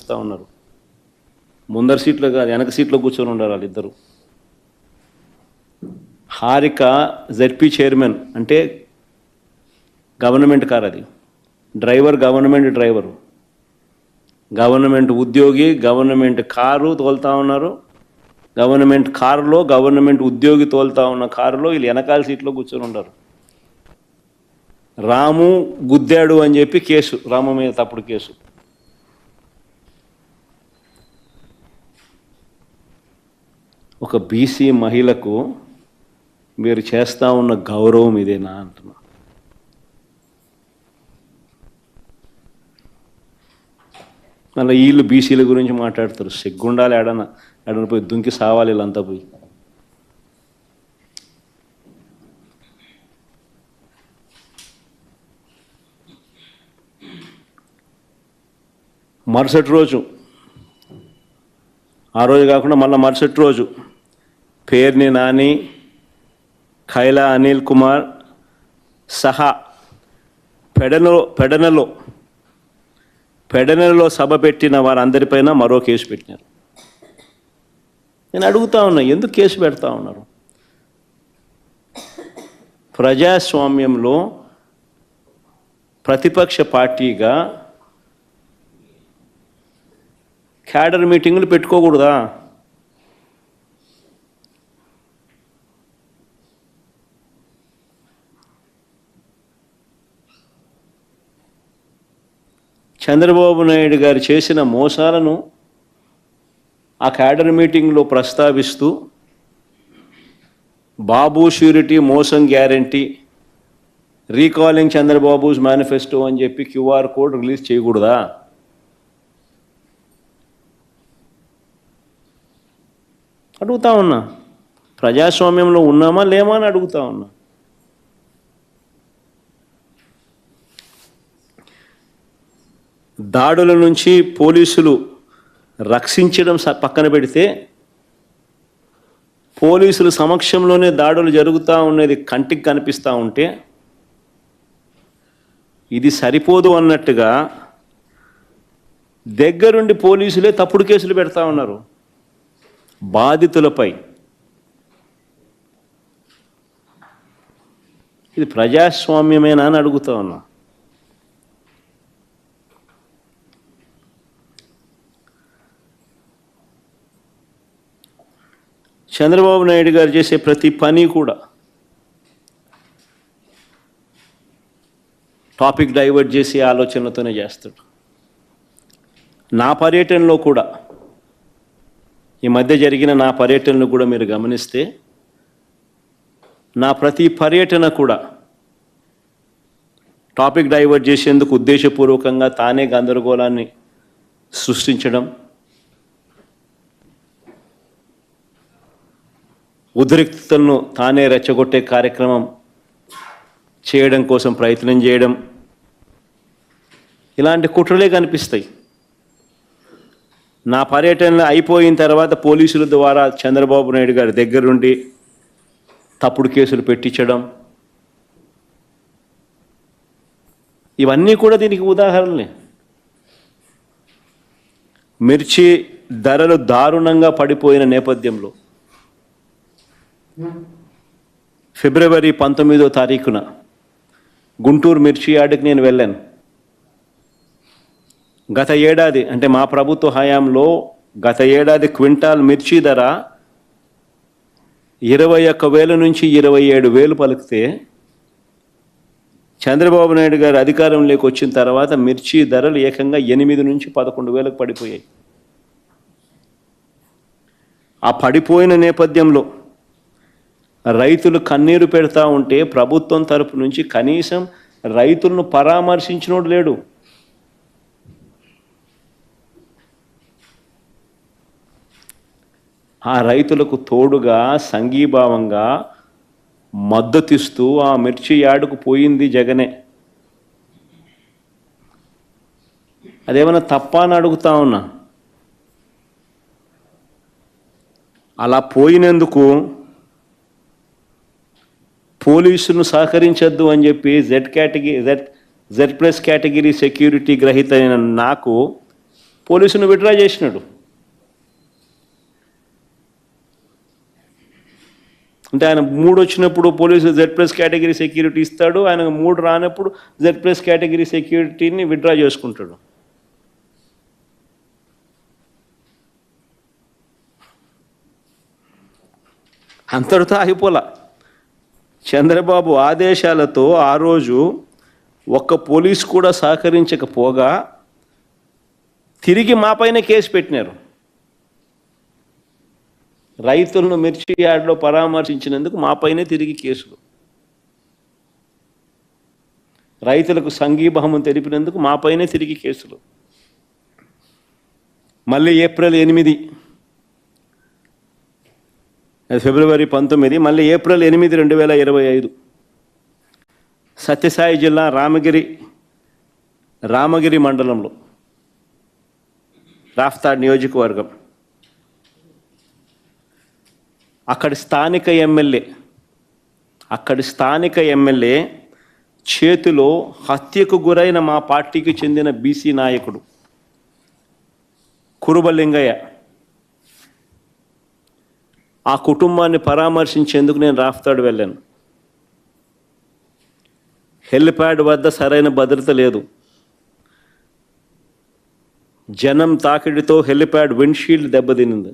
కనిపిస్తూ ఉన్నారు. ముందర సీట్లో కాదు, వెనక సీట్లో కూర్చొని ఉన్నారు వాళ్ళిద్దరు. హారిక జెడ్పీ చైర్మన్, అంటే గవర్నమెంట్ కార్, అది డ్రైవర్ గవర్నమెంట్ డ్రైవరు, గవర్నమెంట్ ఉద్యోగి, గవర్నమెంట్ కారు తోలుతా ఉన్నారు. గవర్నమెంట్ కారులో గవర్నమెంట్ ఉద్యోగి తోలుతా ఉన్న కారులో వీళ్ళు వెనకాల సీట్లో కూర్చొని ఉన్నారు. రాము గుద్దాడు అని చెప్పి కేసు, రాము మీద తప్పుడు కేసు. ఒక బీసీ మహిళకు మీరు చేస్తూ ఉన్న గౌరవం ఇదేనా అంటున్నా. మళ్ళీ వీళ్ళు బీసీల గురించి మాట్లాడతారు. సిగ్గుండాలి, ఎడన పోయి దుంకి సావాలి వీళ్ళంతా పోయి. మరుసటి రోజు, ఆ రోజు కాకుండా మళ్ళీ మరుసటి రోజు పేర్ని నాని, ఖైలా అనిల్ కుమార్ సహా పెడనలో సభ పెట్టిన వారందరిపైన మరో కేసు పెట్టినారు. నేను అడుగుతా ఉన్నా, ఎందుకు కేసు పెడతా ఉన్నారు? ప్రజాస్వామ్యంలో ప్రతిపక్ష పార్టీగా క్యాడర్ మీటింగులు పెట్టుకోకూడదా? చంద్రబాబు నాయుడు గారు చేసిన మోసాలను ఆ క్యాడర్ మీటింగ్లో ప్రస్తావిస్తూ బాబు ష్యూరిటీ మోసం గ్యారంటీ, రీకాలింగ్ చంద్రబాబుస్ మేనిఫెస్టో అని చెప్పి క్యూఆర్ కోడ్ రిలీజ్ చేయకూడదా? అడుగుతా ఉన్నా. ప్రజాస్వామ్యంలో ఉన్నామా లేమా అని అడుగుతా ఉన్నా. దాడుల నుంచి పోలీసులు రక్షించడం పక్కన పెడితే, పోలీసుల సమక్షంలోనే దాడులు జరుగుతూ ఉన్నది కంటికి కనిపిస్తూ ఉంటే, ఇది సరిపోదు అన్నట్టుగా దగ్గరుండి పోలీసులే తప్పుడు కేసులు పెడతా ఉన్నారు బాధితులపై. ఇది ప్రజాస్వామ్యమేనా అని అడుగుతా ఉన్నా. చంద్రబాబు నాయుడు గారు చేసే ప్రతి పని కూడా టాపిక్ డైవర్ట్ చేసే ఆలోచనలతోనే చేస్తాడు. నా పర్యటనలో కూడా, ఈ మధ్య జరిగిన నా పర్యటనలు కూడా మీరు గమనిస్తే, నా ప్రతి పర్యటన కూడా టాపిక్ డైవర్ట్ చేసేందుకు ఉద్దేశపూర్వకంగా తానే గందరగోళాన్ని సృష్టించడం, ఉద్రిక్తతలను తానే రెచ్చగొట్టే కార్యక్రమం చేయడం కోసం ప్రయత్నం చేయడం, ఇలాంటి కుట్రలే కనిపిస్తాయి. నా పర్యటన అయిపోయిన తర్వాత పోలీసుల ద్వారా చంద్రబాబు నాయుడు గారి దగ్గరుండి తప్పుడు కేసులు పెట్టించడం, ఇవన్నీ కూడా దీనికి ఉదాహరణలే. మిర్చి ధరలు దారుణంగా పడిపోయిన నేపథ్యంలో ఫిబ్రవరి 19వ తారీఖున గుంటూరు మిర్చి యార్డుకి నేను వెళ్ళాను. గత ఏడాది, అంటే మా ప్రభుత్వ హయాంలో గత ఏడాది క్వింటాల్ మిర్చి ధర 21,000 నుంచి 27,000 పలికితే, చంద్రబాబు నాయుడు గారు అధికారంలోకి వచ్చిన తర్వాత మిర్చి ధరలు ఏకంగా 8 నుంచి 11,000 పడిపోయాయి. ఆ పడిపోయిన నేపథ్యంలో రైతులు కన్నీరు పెడతా ఉంటే ప్రభుత్వం తరపు నుంచి కనీసం రైతులను పరామర్శించినోడు లేడు. ఆ రైతులకు తోడుగా సంఘీభావంగా మద్దతిస్తూ ఆ మిర్చి యార్డుకు పోయింది జగనే. అదేమన్నా తప్ప అని అడుగుతా ఉన్నా. అలా పోయినందుకు పోలీసులను సహకరించద్దు అని చెప్పి జెడ్ ప్లస్ కేటగిరీ సెక్యూరిటీ గ్రహీత అయిన నాకు పోలీసును విత్డ్రా చేసినాడు. అంటే ఆయన 3 వచ్చినప్పుడు పోలీసు Z+ కేటగిరీ సెక్యూరిటీ ఇస్తాడు, ఆయన 3 రానప్పుడు Z+ కేటగిరీ సెక్యూరిటీని విత్డ్రా చేసుకుంటాడు. అంతటితో ఆగిపోలా. చంద్రబాబు ఆదేశాలతో ఆ రోజు ఒక్క పోలీసు కూడా సహకరించకపోగా తిరిగి మాపైన కేసు పెట్టినారు. రైతులను మిర్చి యార్డ్లో పరామర్శించినందుకు మాపైనే తిరిగి కేసులు, రైతులకు సంఘీభావం తెలిపినందుకు మాపైనే తిరిగి కేసులు. మళ్ళీ ఏప్రిల్ 8, ఫిబ్రవరి 19, మళ్ళీ ఏప్రిల్ 8, 2025 సత్యసాయి జిల్లా రామగిరి మండలంలో రాఫ్తాడ్ నియోజకవర్గం, అక్కడి స్థానిక ఎమ్మెల్యే చేతిలో హత్యకు గురైన మా పార్టీకి చెందిన బీసీ నాయకుడు కురుబలింగయ్య, ఆ కుటుంబాన్ని పరామర్శించేందుకు నేను రాఫ్తాడ్ వెళ్ళాను. హెలిప్యాడ్ వద్ద సరైన భద్రత లేదు. జనం తాకిడితో హెలిప్యాడ్ విండ్షీల్డ్ దెబ్బతినింది.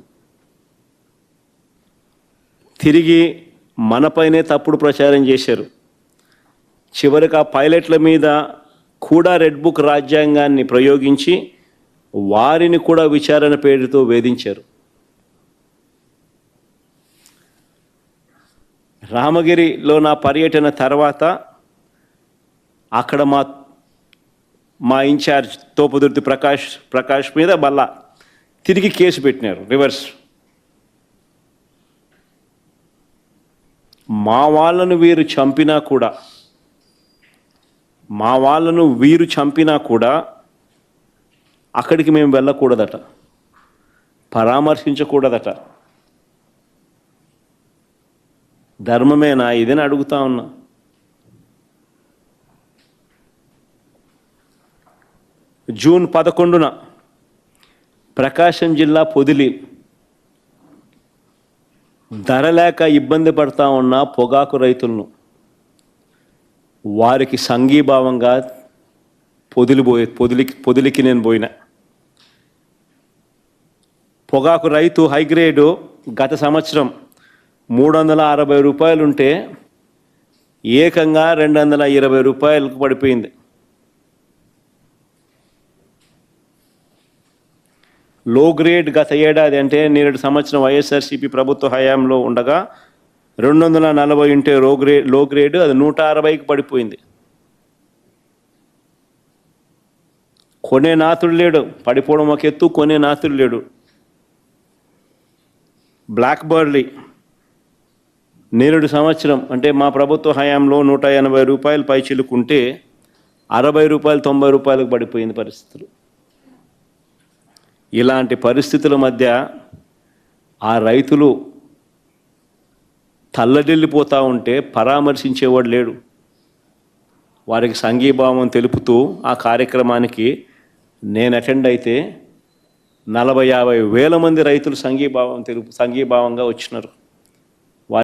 తిరిగి మనపైనే తప్పుడు ప్రచారం చేశారు. చివరికి ఆ పైలట్ల మీద కూడా రెడ్ బుక్ రాజ్యాంగాన్ని ప్రయోగించి వారిని కూడా విచారణ పేరుతో వేధించారు. రామగిరిలో నా పర్యటన తర్వాత అక్కడ మా ఇన్ఛార్జ్ తోపుదుర్తి ప్రకాష్ మీద మళ్ళా తిరిగి కేసు పెట్టినారు, రివర్స్. మా వాళ్ళను వీరు చంపినా కూడా అక్కడికి మేము వెళ్ళకూడదట, పరామర్శించకూడదట. ధర్మమేనా ఇదని అడుగుతా ఉన్నా. జూన్ 11 ప్రకాశం జిల్లా పొదిలి ధర లేక ఇబ్బంది పడతా ఉన్న పొగాకు రైతులను వారికి సంఘీభావంగా పొదిలికి నేను పోయిన. పొగాకు రైతు హైగ్రేడు గత సంవత్సరం 360 రూపాయలు ఉంటే ఏకంగా 220 రూపాయలకు పడిపోయింది. లో గ్రేడ్ గత ఏడాది అంటే నేటి సంవత్సరం వైఎస్ఆర్సీపీ ప్రభుత్వ హయాంలో ఉండగా 240 ఉంటే లో గ్రేడ్ అది 160కి పడిపోయింది. కొనే నాతుడు లేడు, పడిపోవడం ఒక ఎత్తు, కొనే నాతుడు లేడు. బ్లాక్ బర్లీ నేరుడు సంవత్సరం అంటే మా ప్రభుత్వ హయాంలో 180 రూపాయలు పై చిలుకుంటే 60 రూపాయలు 90 రూపాయలకు పడిపోయింది పరిస్థితులు. ఇలాంటి పరిస్థితుల మధ్య ఆ రైతులు తల్లడిల్లిపోతూ ఉంటే పరామర్శించేవాడు లేడు. వారికి సంఘీభావం తెలుపుతూ ఆ కార్యక్రమానికి నేను అటెండ్ అయితే 40-50 వేల మంది రైతులు సంఘీభావంగా వచ్చినారు.